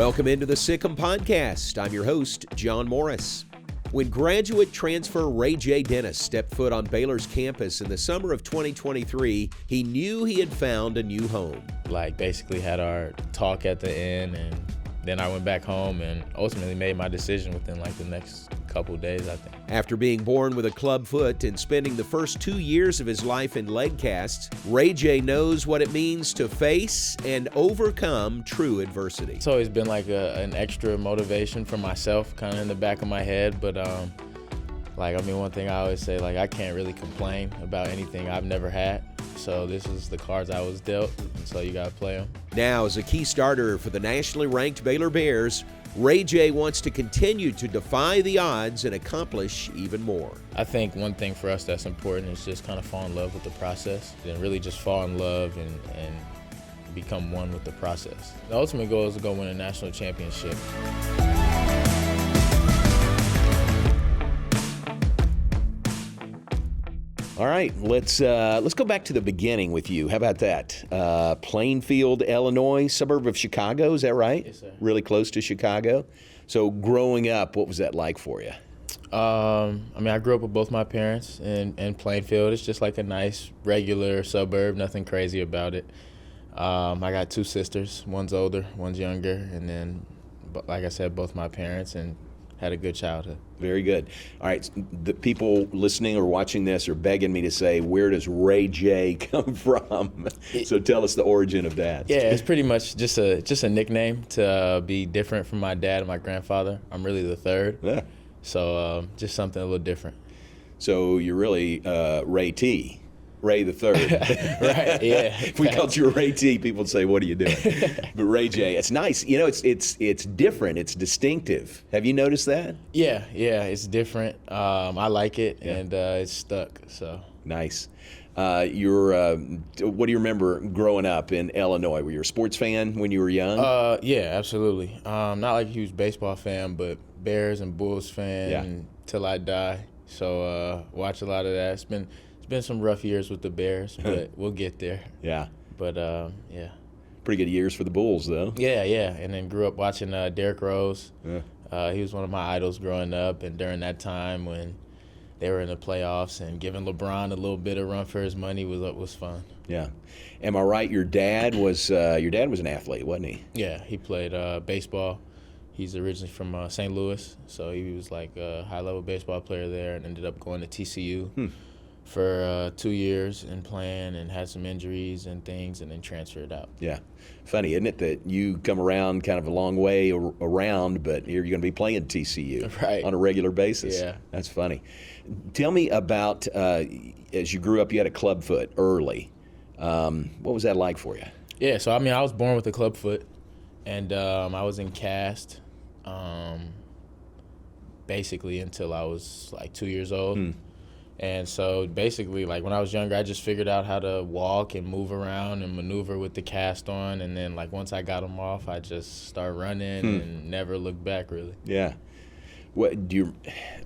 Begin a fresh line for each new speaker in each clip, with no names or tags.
Welcome into the Sic Em Podcast. I'm your host, John Morris. When graduate transfer RayJ Dennis stepped foot on Baylor's campus in the summer of 2023, he knew he had found a new home.
Basically had our talk at the end, and then I went back home and ultimately made my decision within the next couple of days, I think.
After being born with a club foot and spending the first 2 years of his life in leg casts, RayJ knows what it means to face and overcome true adversity.
It's always been an extra motivation for myself, kind of in the back of my head, but one thing I always say, I can't really complain about anything I've never had. So this is the cards I was dealt, and so you got to play them.
Now, as a key starter for the nationally ranked Baylor Bears, RayJ wants to continue to defy the odds and accomplish even more.
I think one thing for us that's important is just kind of fall in love with the process and really just fall in love and become one with the process. The ultimate goal is to go win a national championship.
All right, let's go back to the beginning with you. How about that? Plainfield, Illinois, suburb of Chicago, is that right?
Yes, sir.
Really close to Chicago. So growing up, what was that like for you?
I grew up with both my parents in Plainfield. It's just like a nice, regular suburb, nothing crazy about it. I got two sisters. One's older, one's younger, and then, like I said, both my parents, and had a good childhood.
Very good. All right, the people listening or watching this are begging me to say, where does RayJ come from? So tell us the origin of that.
Yeah, it's pretty much just a nickname to be different from my dad and my grandfather. I'm really the third.
Yeah.
So just something a little different.
So you're really Ray T. Ray the third.
Right, yeah.
If we called you Ray T, people would say, what are you doing? But RayJ, it's nice. You know, it's different. It's distinctive. Have you noticed that?
Yeah, it's different. I like it, yeah. And it's stuck, so.
Nice. What do you remember growing up in Illinois? Were you a sports fan when you were young?
Yeah, absolutely. Not like a huge baseball fan, but Bears and Bulls fan till I die. So watch a lot of that. It's been some rough years with the Bears, but we'll get there.
Yeah.
But, yeah.
Pretty good years for the Bulls, though.
Yeah. And then grew up watching Derrick Rose. Yeah. He was one of my idols growing up, and during that time when they were in the playoffs and giving LeBron a little bit of run for his money was fun.
Yeah. Am I right? Your dad was an athlete, wasn't he?
Yeah, he played baseball. He's originally from St. Louis, so he was a high-level baseball player there and ended up going to TCU. For 2 years and playing, and had some injuries and things, and then transferred out.
Yeah. Funny, isn't it, that you come around kind of a long way around, but here you're going to be playing TCU on a regular basis.
Yeah.
That's funny. Tell me about, as you grew up, you had a club foot early. What was that like for you?
Yeah, so, I was born with a club foot, and I was in cast basically until I was 2 years old. And so basically, when I was younger, I just figured out how to walk and move around and maneuver with the cast on. And then, once I got them off, I just started running and never looked back, really.
Yeah. What do you?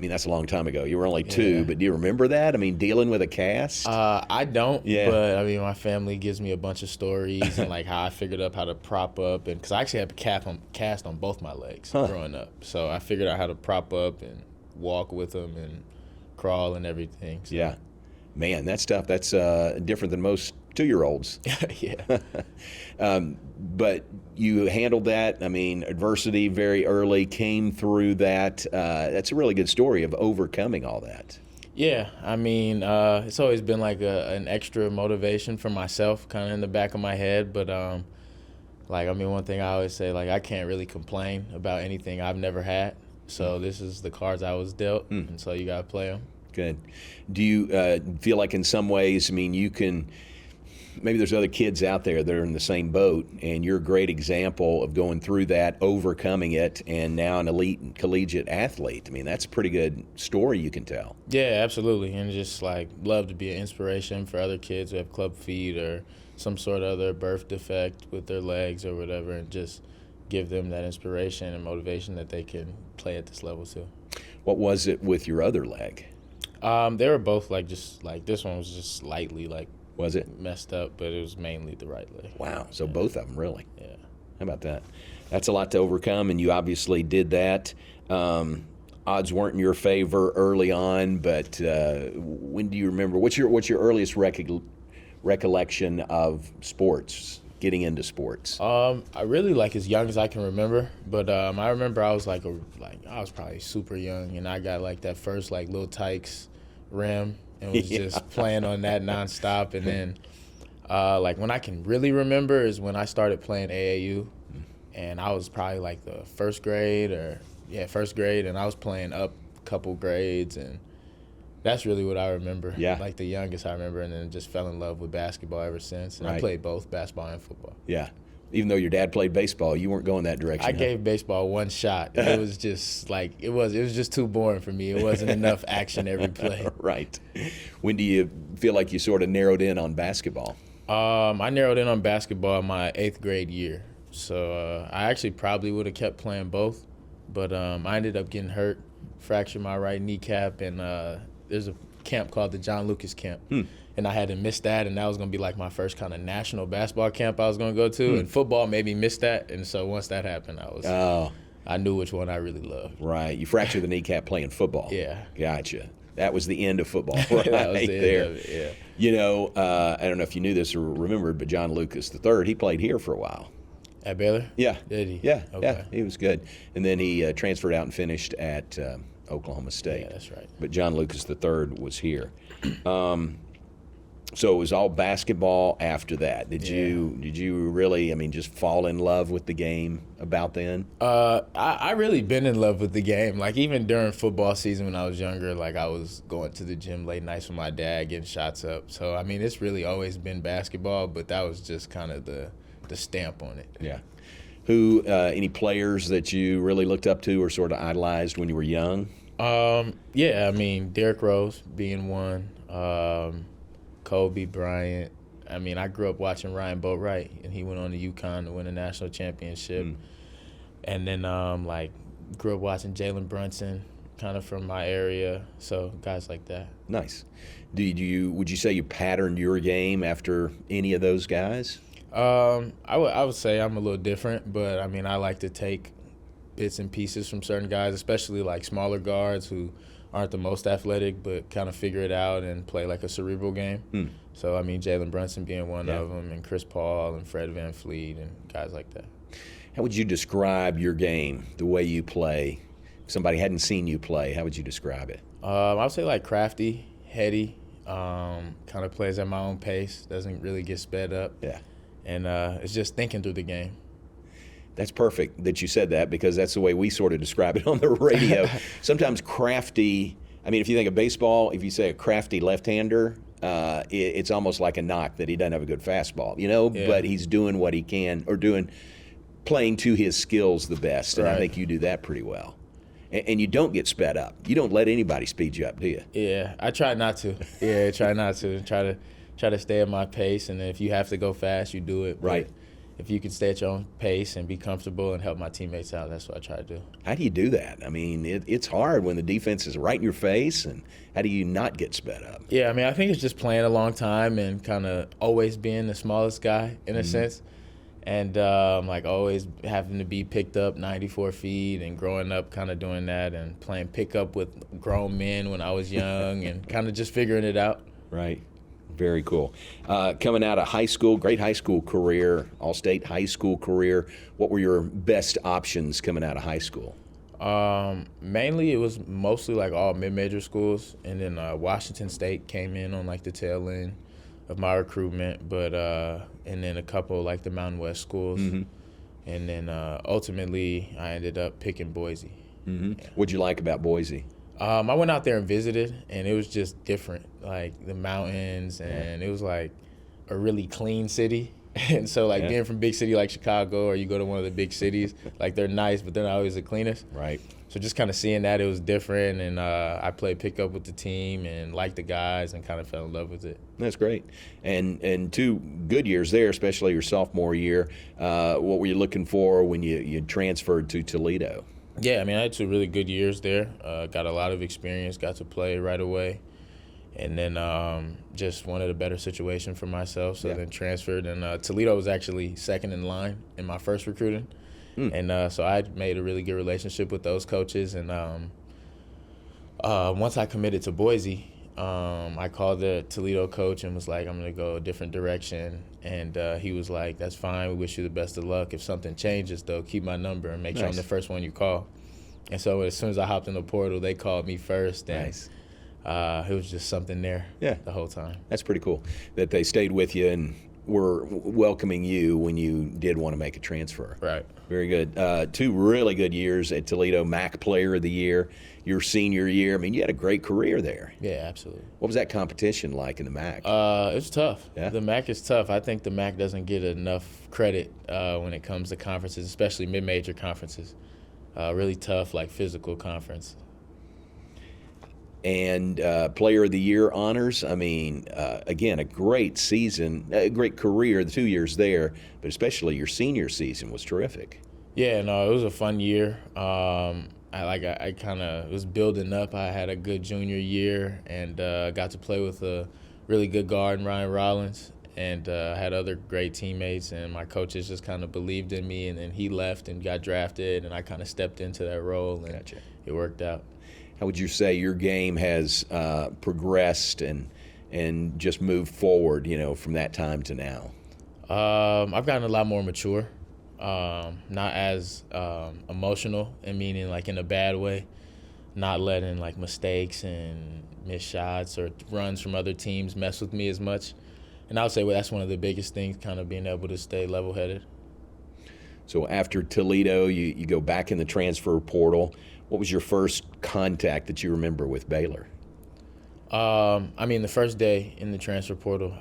That's a long time ago. You were only two, but do you remember that? Dealing with a cast.
I don't. Yeah. But my family gives me a bunch of stories and how I figured out how to prop up, and because I actually had a cast on both my legs growing up, so I figured out how to prop up and walk with them and crawl and everything. So.
Yeah. Man, that's tough. That's different than most 2-year-olds.
Yeah.
But you handled that. Adversity very early, came through that. That's a really good story of overcoming all that.
Yeah. It's always been an extra motivation for myself, kind of in the back of my head. But, one thing I always say, I can't really complain about anything I've never had. So this is the cards I was dealt, and so you got to play them.
Good. Do you feel like in some ways, you can – maybe there's other kids out there that are in the same boat, and you're a great example of going through that, overcoming it, and now an elite collegiate athlete. That's a pretty good story you can tell.
Yeah, absolutely, and just, love to be an inspiration for other kids who have club feet or some sort of other birth defect with their legs or whatever, and just – give them that inspiration and motivation that they can play at this level too.
What was it with your other leg?
They were both this one was just slightly
was it
messed up, but it was mainly the right leg.
Wow. So both of them really.
Yeah.
How about that? That's a lot to overcome, and you obviously did that. Odds weren't in your favor early on, but when do you remember? What's your earliest recollection of sports? Getting into sports.
I really like as young as I can remember, but I remember I was I was probably super young, and I got like that first like Lil Tykes rim and was just playing on that nonstop. And then like when I can really remember is when I started playing AAU, and I was probably like the first grade, and I was playing up a couple grades, and that's really what I remember.
Yeah.
Like the youngest I remember, and then just fell in love with basketball ever since. And I played both basketball and football.
Yeah. Even though your dad played baseball, you weren't going that direction.
I gave baseball one shot. It was just like it was just too boring for me. It wasn't enough action every play.
Right. When do you feel like you sort of narrowed in on basketball?
I narrowed in on basketball my 8th grade year. So I actually probably would have kept playing both, but I ended up getting hurt, fractured my right kneecap, and there's a camp called the John Lucas camp, and I had to miss that, and that was going to be like my first kind of national basketball camp I was going to go to, and football made me miss that, and so once that happened, I knew which one I really loved.
Right. You fractured the kneecap playing football.
Yeah.
Gotcha. That was the end of football right
That was the
there.
end of it, yeah.
You know, I don't know if you knew this or remembered, but John Lucas III, he played here for a while.
At Baylor?
Yeah.
Did he?
Yeah,
Okay.
yeah, he was good. And then he transferred out and finished at Oklahoma State.
Yeah, that's right.
But John Lucas III was here. So it was all basketball after that. Did you really, just fall in love with the game about then?
I really been in love with the game. Like even during football season when I was younger, like I was going to the gym late nights with my dad, getting shots up. So it's really always been basketball, but that was just kind of the stamp on it.
Yeah. Who, any players that you really looked up to or sort of idolized when you were young?
Derrick Rose being one, Kobe Bryant. I grew up watching Ryan Boatwright, and he went on to UConn to win a national championship. And then, grew up watching Jalen Brunson, kind of from my area. So guys like that.
Nice. Would you say you patterned your game after any of those guys?
I would say I'm a little different, but I like to take bits and pieces from certain guys, especially like smaller guards who aren't the most athletic, but kind of figure it out and play like a cerebral game. So Jalen Brunson being one of them, and Chris Paul and Fred VanVleet and guys like that.
How would you describe your game, the way you play? If somebody hadn't seen you play, how would you describe it?
I would say like crafty, heady, kind of plays at my own pace, doesn't really get sped up.
Yeah.
And it's just thinking through the game.
That's perfect that you said that, because that's the way we sort of describe it on the radio. Sometimes crafty, if you think of baseball, if you say a crafty left-hander, it's almost like a knock that he doesn't have a good fastball, but he's doing what he can, or playing to his skills the best. And I think you do that pretty well. And you don't get sped up. You don't let anybody speed you up, do you?
Yeah, I try not to. Try to stay at my pace, and if you have to go fast, you do it.
Right.
But if you can stay at your own pace and be comfortable and help my teammates out, that's what I try to do.
How do you do that? It's hard when the defense is right in your face, and how do you not get sped up?
Yeah, I think it's just playing a long time and kind of always being the smallest guy in a sense, and always having to be picked up 94 feet and growing up kind of doing that and playing pickup with grown men when I was young and kind of just figuring it out.
Right. Very cool. Coming out of high school, great high school career, all-state high school career. What were your best options coming out of high school?
Mainly it was mostly like all mid-major schools, and then Washington State came in on like the tail end of my recruitment, but and then a couple like the Mountain West schools, and then ultimately I ended up picking Boise.
Yeah. What'd you like about Boise?
I went out there and visited, and it was just different, like the mountains, and it was like a really clean city. And so being from big city like Chicago, or you go to one of the big cities, like they're nice, but they're not always the cleanest.
Right.
So just kind of seeing that, it was different, and I played pickup with the team and liked the guys and kind of fell in love with it. That's
great. And 2 good years there, especially your sophomore year. What were you looking for when you transferred to Toledo?
Yeah, I had 2 really good years there. Got a lot of experience, got to play right away. And then just wanted a better situation for myself, so
Yeah.
then transferred. And Toledo was actually second in line in my first recruiting. And so I made a really good relationship with those coaches. And once I committed to Boise, I called the Toledo coach and was like, I'm going to go a different direction. And he was like, that's fine. We wish you the best of luck. If something changes, though, keep my number and make sure I'm the first one you call. And so as soon as I hopped in the portal, they called me first. And it was just something there the whole time.
That's pretty cool that they stayed with you and were welcoming you when you did want to make a transfer.
Right.
Very good. 2 really good years at Toledo, MAC Player of the Year. Your senior year, I mean, you had a great career there.
Yeah, absolutely.
What was that competition like in the MAC?
It was tough.
Yeah?
The MAC is tough. I think the MAC doesn't get enough credit when it comes to conferences, especially mid-major conferences. Really tough, like physical conference.
And Player of the Year honors, I mean, again, a great season, a great career, the 2 years there, but especially your senior season was terrific.
Yeah, no, it was a fun year. I kind of was building up. I had a good junior year and got to play with a really good guard, Ryan Rollins, and had other great teammates. And my coaches just kind of believed in me. And then he left and got drafted, and I kind of stepped into that role, and it worked out.
How would you say your game has progressed and just moved forward, from that time to now?
I've gotten a lot more mature. Not as emotional, and meaning like in a bad way, not letting like mistakes and missed shots or runs from other teams mess with me as much. And I would say that's one of the biggest things, kind of being able to stay level-headed.
So after Toledo, you go back in the transfer portal. What was your first contact that you remember with Baylor?
The first day in the transfer portal,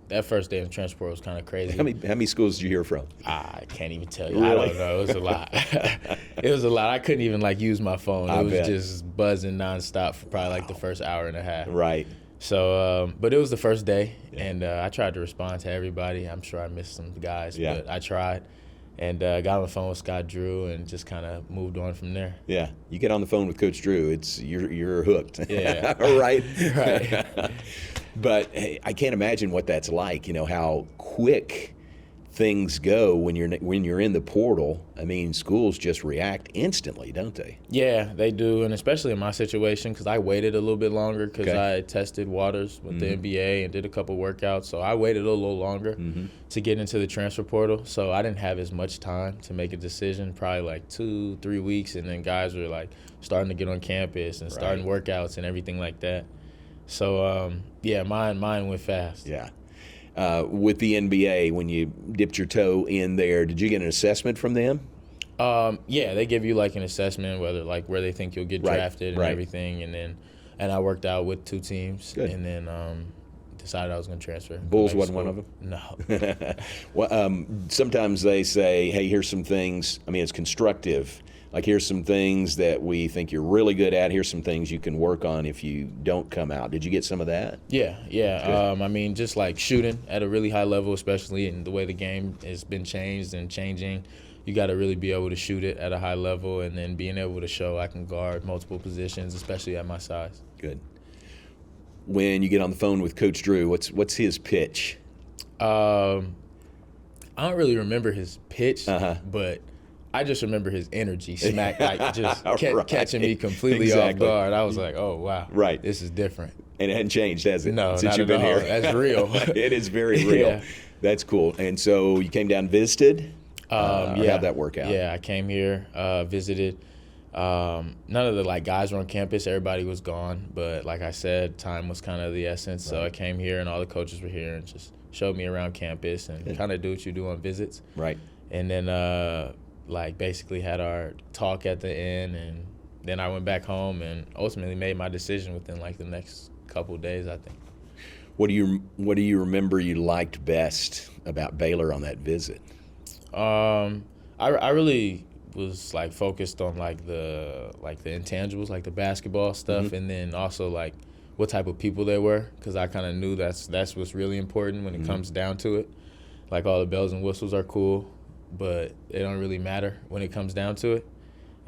that first day in the transfer portal was kind of crazy.
How many schools did you hear from?
I can't even tell you.
Really?
I don't know. It was a lot. It was a lot. I couldn't even use my phone. It was just buzzing nonstop for probably the first hour and a half.
Right.
So, but it was the first day, and I tried to respond to everybody. I'm sure I missed some guys, but I tried. And got on the phone with Scott Drew and just kind of moved on from there.
Yeah, you get on the phone with Coach Drew, you're hooked.
Yeah.
Right.
Right.
But hey, I can't imagine what that's like. How quick things go when you're in the portal. Schools just react instantly, don't they?
Yeah, they do, and especially in my situation, because I waited a little bit longer because I tested waters with the NBA and did a couple workouts. So I waited a little longer to get into the transfer portal. So I didn't have as much time to make a decision, probably 2-3 weeks, and then guys were starting to get on campus and starting workouts and everything like that. So mine went fast.
Yeah. With the NBA, when you dipped your toe in there, did you get an assessment from them?
Yeah, they give you an assessment, whether where they think you'll get drafted and everything, and I worked out with 2 teams. Good. And then decided I was going to transfer.
Bulls wasn't one of them?
No.
Well, sometimes they say, hey, here's some things. It's constructive. Here's some things that we think you're really good at. Here's some things you can work on if you don't come out. Did you get some of that?
Yeah. Just shooting at a really high level, especially in the way the game has been changed and changing. You got to really be able to shoot it at a high level, and then being able to show I can guard multiple positions, especially at my size.
Good. When you get on the phone with Coach Drew, what's his pitch?
I don't really remember his pitch, but I just remember his energy, catching me completely off guard. I was like, oh, wow.
Right.
This is different.
And it hadn't changed, has it?
No,
since
not
you've
at
been
all.
here?
That's real.
It is very real.
Yeah.
That's cool. And so you came down and visited? How'd that work out?
Yeah, I came here, visited. None of the guys were on campus. Everybody was gone. But like I said, time was kind of the essence. Right. So I came here, and all the coaches were here and just showed me around campus and kind of do what you do on visits.
Right.
And then basically had our talk at the end, and then I went back home and ultimately made my decision within the next couple of days, I think.
What do you remember you liked best about Baylor on that visit?
I really was focused on the intangibles, the basketball stuff, and then also what type of people they were, because I kind of knew that's what's really important when it comes down to it. All the bells and whistles are cool, but they don't really matter when it comes down to it.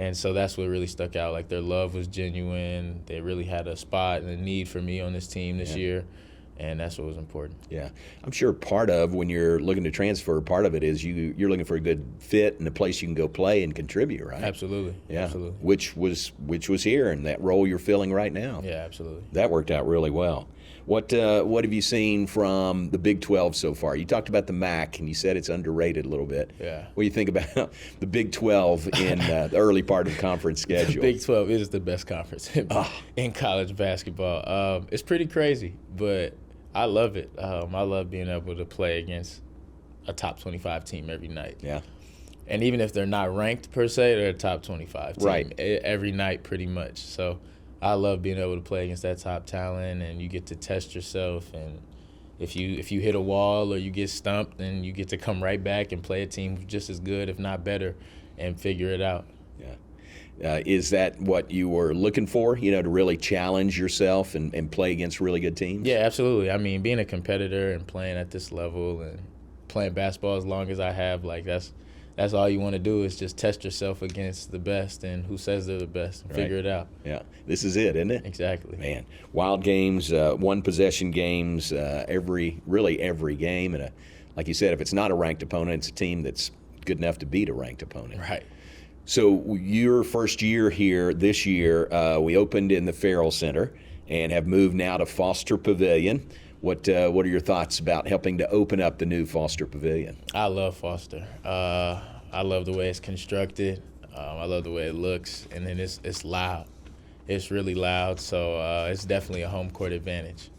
And so that's what really stuck out. Like, their love was genuine. They really had a spot and a need for me on this team this year. And that's what was important.
Yeah. I'm sure part of when you're looking to transfer, part of it is you're looking for a good fit and a place you can go play and contribute, right?
Absolutely.
Yeah.
Absolutely.
Which was here and that role you're filling right now.
Yeah, absolutely.
That worked out really well. What have you seen from the Big 12 so far? You talked about the MAC, and you said it's underrated a little bit.
Yeah.
What do you think about the Big 12 in the early part of the conference schedule?
The Big 12 is the best conference in college basketball. It's pretty crazy, but I love it. I love being able to play against a top 25 team every night.
Yeah.
And even if they're not ranked per se, they're a top 25 team
right.
Every night pretty much. So I love being able to play against that top talent, and you get to test yourself. And if you hit a wall or you get stumped, then you get to come right back and play a team just as good, if not better, and figure it out.
Yeah. Is that what you were looking for, to really challenge yourself and play against really good teams?
Yeah, absolutely. I mean, being a competitor and playing at this level and playing basketball as long as I have, like, that's all you want to do is just test yourself against the best and who says they're the best and figure it out.
Yeah, this is it, isn't it?
Exactly.
Man, wild games, one-possession games, every game. And like you said, if it's not a ranked opponent, it's a team that's good enough to beat a ranked opponent.
Right.
So your first year here this year, we opened in the Farrell Center and have moved now to Foster Pavilion. What are your thoughts about helping to open up the new Foster Pavilion?
I love Foster. I love the way it's constructed. I love the way it looks, and then it's loud. It's really loud, so it's definitely a home court advantage.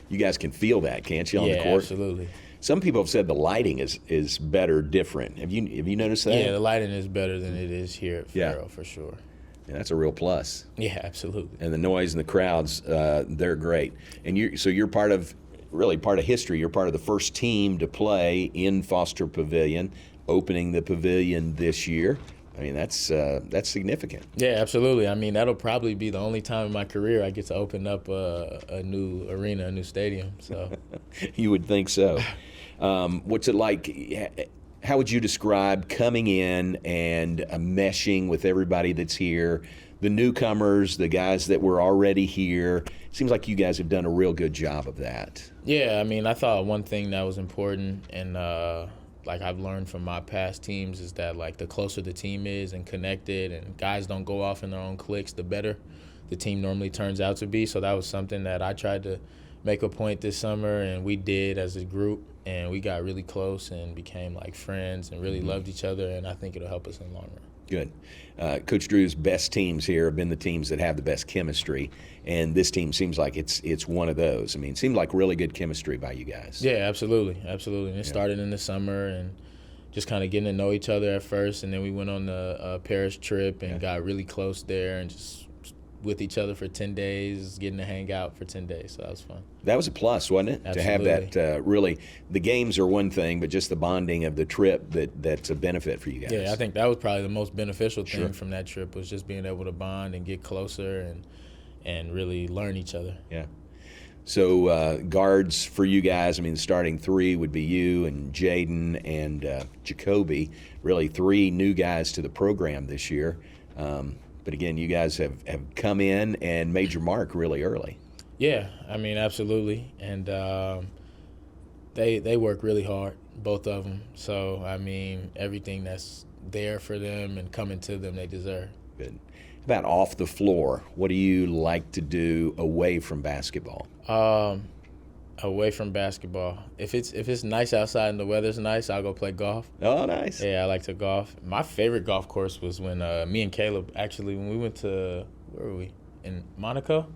You guys can feel that, can't you, on the court?
Yeah, absolutely.
Some people have said the lighting is better, different. Have you noticed that?
Yeah, the lighting is better than it is here at Farrell, for sure.
Yeah, that's a real plus.
Yeah, absolutely.
And the noise and the crowds, they're great. And you're part of history. You're part of the first team to play in Foster Pavilion, opening the pavilion this year. I mean, that's significant.
Yeah, absolutely. I mean, that'll probably be the only time in my career I get to open up a new arena, a new stadium. So,
you would think so. What's it like? How would you describe coming in and meshing with everybody that's here, the newcomers, the guys that were already here? Seems like you guys have done a real good job of that.
Yeah, I mean, I thought one thing that was important, and like I've learned from my past teams, is that like the closer the team is and connected, and guys don't go off in their own cliques, the better the team normally turns out to be. So that was something that I tried to make a point this summer, and we did as a group, and we got really close and became like friends and really loved each other, and I think it'll help us in the long run.
Good. Coach Drew's best teams here have been the teams that have the best chemistry, and this team seems like it's one of those. I mean, it seemed like really good chemistry by you guys.
Yeah, absolutely. And it started in the summer and just kind of getting to know each other at first, and then we went on the Paris trip and got really close there and just with each other for 10 days, getting to hang out for 10 days. So that was fun. That was
a plus, wasn't it?
Absolutely.
To have that really, the games are one thing, but just the bonding of the trip, that's a benefit for you guys.
Yeah, I think that was probably the most beneficial thing from that trip, was just being able to bond and get closer and really learn each other.
Yeah. So guards for you guys, I mean, the starting three would be you and Jaden and Jacoby, really three new guys to the program this year. But again, you guys have come in and made your mark really early.
Yeah, I mean, absolutely. And they work really hard, both of them. So, I mean, everything that's there for them and coming to them, they deserve.
Good. About off the floor, what do you like to do away from basketball?
Away from basketball, if it's nice outside and the weather's nice, I'll go play golf.
Oh, nice.
Yeah, I like to golf. My favorite golf course was when me and Caleb, actually, when we went to, where were we? In Monaco?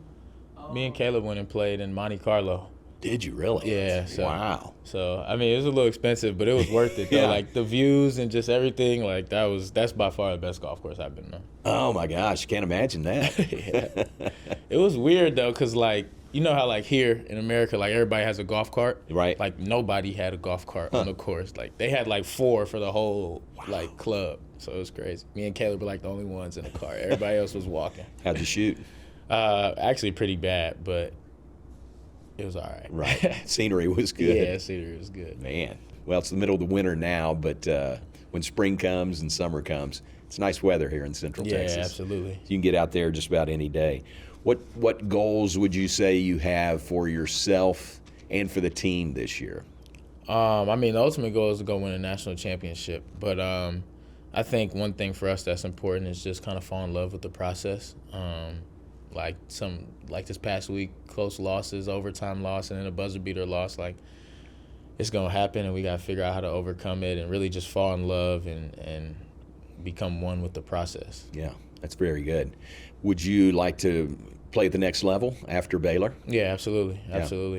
Me and Caleb went and played in Monte Carlo.
Did you really?
Yeah. So,
wow.
So, I mean, it was a little expensive, but it was worth it, though.
Yeah.
Like, the views and just everything, like, that's by far the best golf course I've been on.
Oh, my gosh. Can't imagine that.
Yeah. It was weird, though, because, like, you know how, like, here in America, like, everybody has a golf cart?
Right.
Like, nobody had a golf cart on the course. Like, they had, like, 4 for the whole, like, club. So it was crazy. Me and Caleb were, like, the only ones in the cart. Everybody else was walking.
How'd you shoot?
Actually pretty bad, but it was all right.
Right. Scenery was good.
Yeah, scenery was good.
Man. Well, it's the middle of the winter now, but when spring comes and summer comes, It's nice weather here in Central Texas.
Yeah, absolutely.
You can get out there just about any day. What goals would you say you have for yourself and for the team this year?
I mean, the ultimate goal is to go win a national championship. But I think one thing for us that's important is just kind of fall in love with the process. Like this past week, close losses, overtime loss, and then a buzzer beater loss. Like, it's gonna happen, and we gotta figure out how to overcome it and really just fall in love and become one with the process.
Yeah, that's very good. Would you like to play at the next level after Baylor?
Yeah, absolutely.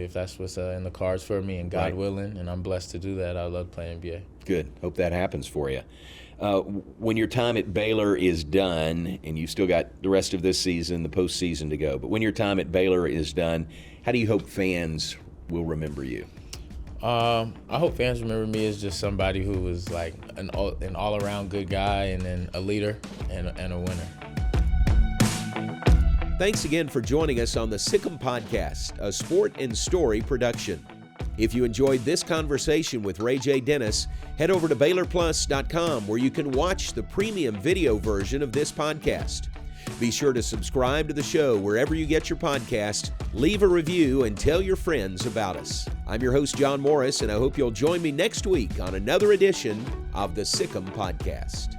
If that's what's in the cards for me, and God willing, and I'm blessed to do that, I love playing NBA.
Good. Hope that happens for you. When your time at Baylor is done, and you've still got the rest of this season, the postseason to go, but when your time at Baylor is done, how do you hope fans will remember you?
I hope fans remember me as just somebody who was like an all-around good guy, and then a leader and a winner.
Thanks again for joining us on the Sic Em Podcast, a sport and story production. If you enjoyed this conversation with RayJ Dennis, head over to BaylorPlus.com where you can watch the premium video version of this podcast. Be sure to subscribe to the show wherever you get your podcast, leave a review, and tell your friends about us. I'm your host, John Morris, and I hope you'll join me next week on another edition of the Sic Em Podcast.